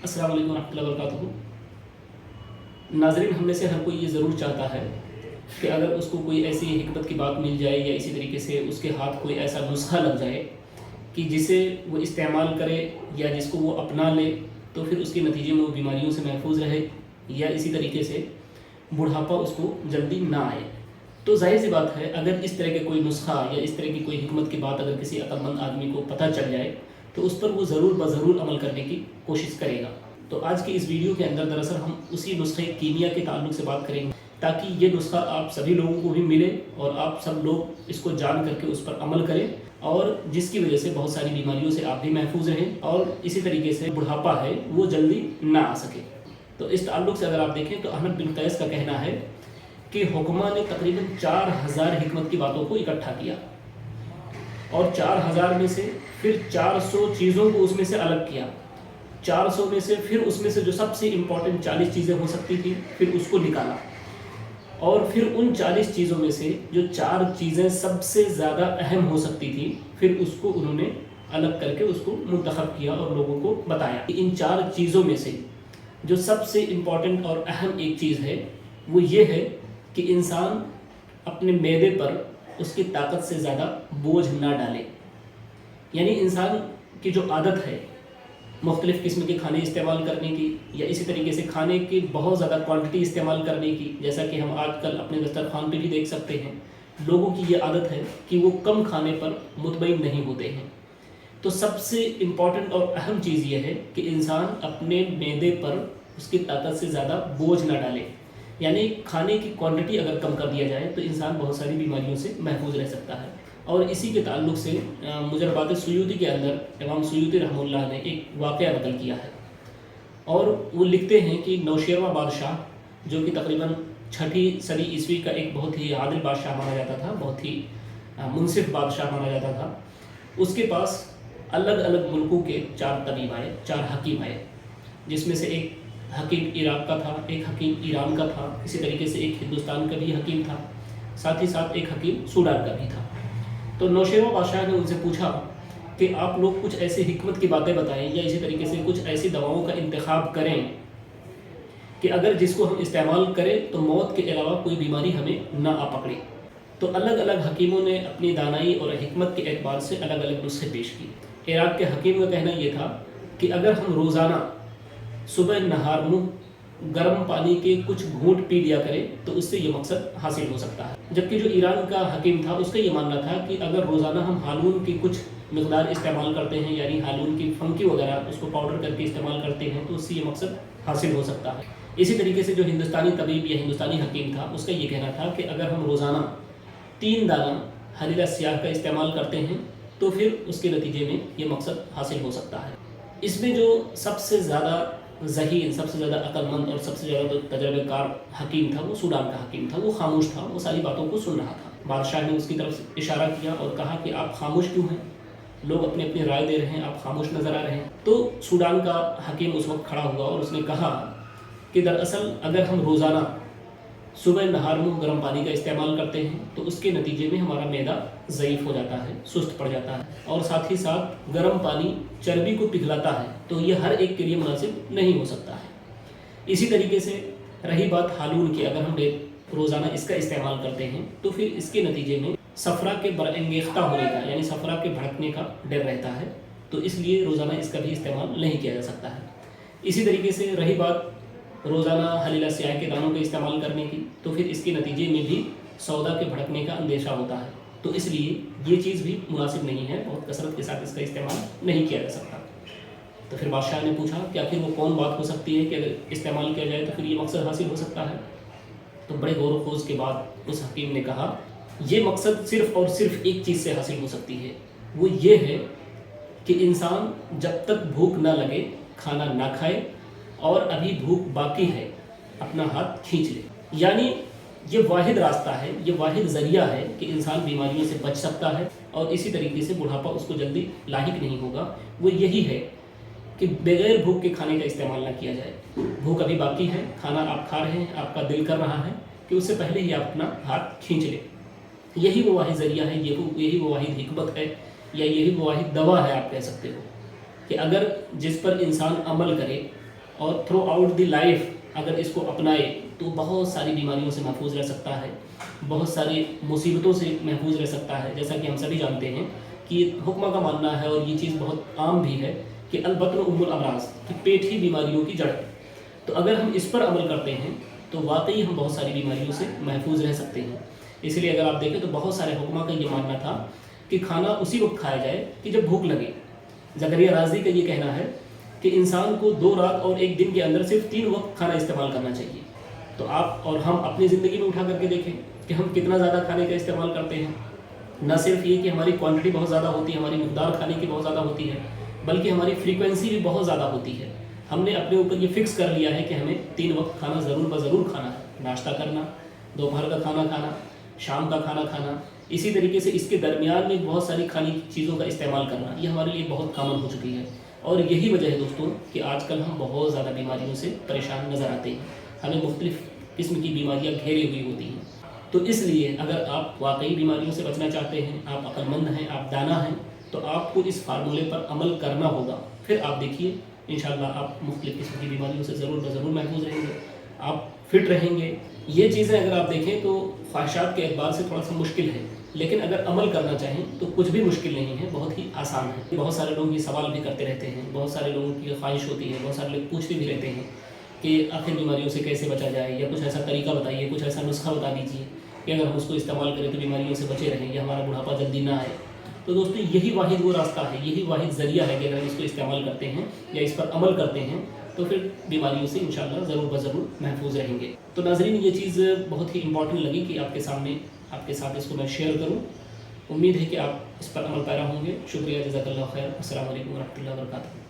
अस्सलाम वालेकुम रहमतुल्लाहि व बरकातुहू। नाज़रीन, हम में से हर कोई ये ज़रूर चाहता है कि अगर उसको कोई ऐसी हिकमत की बात मिल जाए या इसी तरीके से उसके हाथ कोई ऐसा नुस्खा लग जाए कि जिसे वो इस्तेमाल करे या जिसको वो अपना ले तो फिर उसके नतीजे में वो बीमारियों से महफूज रहे या इसी तरीके से बुढ़ापा उसको जल्दी ना आए। तो जाहिर सी बात है, अगर इस तरह के कोई नुस्खा या इस तरह की कोई हिकमत की बात अगर किसी अक्लमंद आदमी को पता चल जाए तो उस पर वो ज़रूर ज़रूर अमल करने की कोशिश करेगा। तो आज की इस वीडियो के अंदर दरअसल हम उसी नुस्खे कीमिया के ताल्लुक से बात करेंगे ताकि ये नुस्खा आप सभी लोगों को भी मिले और आप सब लोग इसको जान करके उस पर अमल करें और जिसकी वजह से बहुत सारी बीमारियों से आप भी महफूज रहें और इसी तरीके से बुढ़ापा है वो जल्दी ना आ सके। तो इस ताल्लुक से अगर आप देखें तो अहमद बिन कैस का कहना है कि हुक्मा ने तकरीबन 4000 हिकमत की बातों को इकट्ठा किया और 4000 में से फिर 400 चीज़ों को उसमें से अलग किया। 400 में से फिर उसमें से जो सबसे इम्पॉर्टेंट 40 चीज़ें हो सकती थी फिर उसको निकाला और फिर उन 40 चीज़ों में से जो 4 चीज़ें सबसे ज़्यादा अहम हो सकती थी फिर उसको उन्होंने अलग करके उसको मुंतखब किया और लोगों को बताया कि इन 4 चीज़ों में से जो सबसे इम्पॉर्टेंट और अहम एक चीज़ है वो ये है कि इंसान अपने मैदे पर उसकी ताकत से ज़्यादा बोझ ना डाले। यानी इंसान की जो आदत है मुख्तलिफ़ किस्म के खाने इस्तेमाल करने की या इसी तरीके से खाने की बहुत ज़्यादा क्वांटिटी इस्तेमाल करने की, जैसा कि हम आजकल अपने दस्तरखान पे भी देख सकते हैं, लोगों की ये आदत है कि वो कम खाने पर मुतमईन नहीं होते हैं। तो सबसे इम्पॉर्टेंट और अहम चीज़ ये है कि इंसान अपने मैदे पर उसकी ताकत से ज़्यादा बोझ ना डाले। यानी खाने की क्वांटिटी अगर कम कर दिया जाए तो इंसान बहुत सारी बीमारियों से महफूज रह सकता है। और इसी के ताल्लुक़ से मुजरबात सुयूती के अंदर इमाम सुयूती रहमतुल्लाह ने एक वाक़या नकल किया है और वो लिखते हैं कि नौशेरवा बादशाह जो कि तकरीबन 6वीं सदी ईस्वी का एक बहुत ही आदिल बादशाह माना जाता था, बहुत ही मुनसिफ बादशाह माना जाता था, उसके पास अलग अलग मुल्कों के 4 तबीब आए, 4 हकीम आए, जिसमें से एक हकीम इराक़ का था, एक हकीम ईरान का था, इसी तरीके से एक हिंदुस्तान का भी हकीम था, साथ ही साथ एक हकीम सूडान का भी था। तो नौशेरवा बादशाह ने उनसे पूछा कि आप लोग कुछ ऐसी हिकमत की बातें बताएं या इसी तरीके से कुछ ऐसी दवाओं का इंतखाब करें कि अगर जिसको हम इस्तेमाल करें तो मौत के अलावा कोई बीमारी हमें ना आ पकड़े। तो अलग अलग हकीमों ने अपनी दानाई और हिकमत के एतबार से अलग अलग नुस्खे पेश किए। इराक़ के हकीम का कहना यह था कि अगर हम रोज़ाना सुबह नहार मुँह गर्म पानी के कुछ घूंट पी लिया करें तो उससे ये मकसद हासिल हो सकता है। जबकि जो ईरान का हकीम था उसका ये मानना था कि अगर रोज़ाना हम हालून की कुछ मकदार इस्तेमाल करते हैं, यानी हालून की फंकी वगैरह उसको पाउडर करके इस्तेमाल करते हैं, तो उससे ये मकसद हासिल हो सकता है। इसी तरीके से जो हिंदुस्तानी तबीब या हिंदुस्तानी हकीम था उसका ये कहना था कि अगर हम रोज़ाना 3 दाना हलीला स्याह का इस्तेमाल करते हैं तो फिर उसके नतीजे में ये मकसद हासिल हो सकता है। इसमें जो सबसे ज़्यादा ज़हीन, सबसे ज़्यादा अक्लमंद और सबसे ज़्यादा तजर्बेकार हकीम था वो सूडान का हकीम था। वो खामोश था, वो सारी बातों को सुन रहा था। बादशाह ने उसकी तरफ इशारा किया और कहा कि आप खामोश क्यों हैं, लोग अपनी अपनी राय दे रहे हैं, आप खामोश नज़र आ रहे हैं। तो सूडान का हकीम उस वक्त खड़ा हुआ और उसने कहा कि दरअसल अगर हम रोज़ाना सुबह नहार मुँह गर्म पानी का इस्तेमाल करते हैं तो उसके नतीजे में हमारा मैदा ज़ईफ़ हो जाता है, सुस्त पड़ जाता है और साथ ही साथ गर्म पानी चर्बी को पिघलाता है, तो ये हर एक के लिए मुनासिब नहीं हो सकता है। इसी तरीके से रही बात हालून की, अगर हम रोज़ाना इसका इस्तेमाल करते हैं तो फिर इसके नतीजे में सफ़रा के बरअंगेख्ता होने का, यानी सफ़रा के भड़कने का डर रहता है, तो इसलिए रोज़ाना इसका भी इस्तेमाल नहीं किया जा सकता है। इसी तरीके से रही बात रोज़ाना हलीला स्याह के दानों का इस्तेमाल करने की, तो फिर इसके नतीजे में भी सौदा के भड़कने का अंदेशा होता है, तो इसलिए ये चीज़ भी मुनासिब नहीं है, बहुत कसरत के साथ इसका इस्तेमाल नहीं किया जा सकता। तो फिर बादशाह ने पूछा कि आखिर वो कौन बात हो सकती है कि अगर इस्तेमाल किया जाए तो फिर ये मकसद हासिल हो सकता है। तो बड़े गौर व खोज के बाद उस हकीम ने कहा ये मकसद सिर्फ़ और सिर्फ एक चीज़ से हासिल हो सकती है, वो ये है कि इंसान जब तक भूख ना लगे खाना ना खाए और अभी भूख बाकी है अपना हाथ खींच ले। यानी ये वाहिद रास्ता है, ये वाहिद ज़रिया है कि इंसान बीमारियों से बच सकता है और इसी तरीके से बुढ़ापा उसको जल्दी लाहिक नहीं होगा। वो यही है कि बग़ैर भूख के खाने का इस्तेमाल ना किया जाए। भूख अभी बाकी है, खाना आप खा रहे हैं, आपका दिल कर रहा है कि उससे पहले ही आप अपना हाथ खींच लें। यही वो वाहिद ज़रिया है, यही वो वाहिद हिकमत है या यही वो वाहिद दवा है, आप कह सकते हो कि अगर जिस पर इंसान अमल करे اور تھرو آؤٹ دی لائف اگر اس کو اپنائے تو بہت ساری بیماریوں سے محفوظ رہ سکتا ہے، بہت ساری مصیبتوں سے محفوظ رہ سکتا ہے۔ جیسا کہ ہم سبھی جانتے ہیں کہ حکمہ کا ماننا ہے، اور یہ چیز بہت عام بھی ہے، کہ البطن ام الامراض، کہ پیٹ ہی بیماریوں کی جڑ ہے۔ تو اگر ہم اس پر عمل کرتے ہیں تو واقعی ہم بہت ساری بیماریوں سے محفوظ رہ سکتے ہیں۔ اس لیے اگر آپ دیکھیں تو بہت سارے حکمہ کا یہ ماننا تھا کہ کھانا اسی وقت کھایا جائے کہ جب بھوک لگے۔ زکریا رازی کا یہ کہنا ہے کہ انسان کو 2 رات اور 1 دن کے اندر صرف 3 وقت کھانا استعمال کرنا چاہیے۔ تو آپ اور ہم اپنی زندگی میں اٹھا کر کے دیکھیں کہ ہم کتنا زیادہ کھانے کا استعمال کرتے ہیں۔ نہ صرف یہ کہ ہماری کوانٹٹی بہت زیادہ ہوتی ہے، ہماری مقدار کھانے کی بہت زیادہ ہوتی ہے، بلکہ ہماری فریکوینسی بھی بہت زیادہ ہوتی ہے۔ ہم نے اپنے اوپر یہ فکس کر لیا ہے کہ ہمیں 3 وقت کھانا ضرور کھانا ہے، ناشتہ کرنا، دوپہر کا کھانا کھانا، شام کا کھانا کھانا، اسی طریقے سے اس کے درمیان میں بہت ساری کھانے کی چیزوں کا استعمال کرنا، یہ ہمارے لیے بہت کامن ہو چکی ہے۔ اور یہی وجہ ہے دوستوں کہ آج کل ہم بہت زیادہ بیماریوں سے پریشان نظر آتے ہیں، ہمیں مختلف قسم کی بیماریاں گھیرے ہوئی ہوتی ہیں۔ تو اس لیے اگر آپ واقعی بیماریوں سے بچنا چاہتے ہیں، آپ عقل مند ہیں، آپ دانا ہیں، تو آپ کو اس فارمولے پر عمل کرنا ہوگا۔ پھر آپ دیکھیے انشاءاللہ آپ مختلف قسم کی بیماریوں سے ضرور محفوظ رہیں گے، آپ فٹ رہیں گے۔ یہ چیزیں اگر آپ دیکھیں تو خواہشات کے اعتبار سے تھوڑا سا مشکل ہے، لیکن اگر عمل کرنا چاہیں تو کچھ بھی مشکل نہیں ہے، بہت ہی آسان ہے۔ بہت سارے لوگ یہ سوال بھی کرتے رہتے ہیں، بہت سارے لوگوں کی خواہش ہوتی ہے، بہت سارے لوگ پوچھتے بھی رہتے ہیں کہ آخر بیماریوں سے کیسے بچا جائے، یا کچھ ایسا طریقہ بتائیے، کچھ ایسا نسخہ بتا دیجیے کہ اگر ہم اس کو استعمال کریں تو بیماریوں سے بچے رہیں یا ہمارا بڑھاپا جلدی نہ آئے۔ تو دوستو یہی واحد وہ راستہ ہے، یہی واحد ذریعہ ہے کہ اگر ہم اس کو استعمال کرتے ہیں یا اس پر عمل کرتے ہیں تو پھر بیماریوں سے انشاءاللہ ضرور محفوظ رہیں گے۔ تو ناظرین یہ چیز بہت ہی امپورٹنٹ لگی کہ آپ کے ساتھ اس کو میں شیئر کروں۔ امید ہے کہ آپ اس پر عمل پیرا ہوں گے۔ شکریہ، جزاک اللہ خیر، السلام علیکم ورحمۃ اللہ وبرکاتہ۔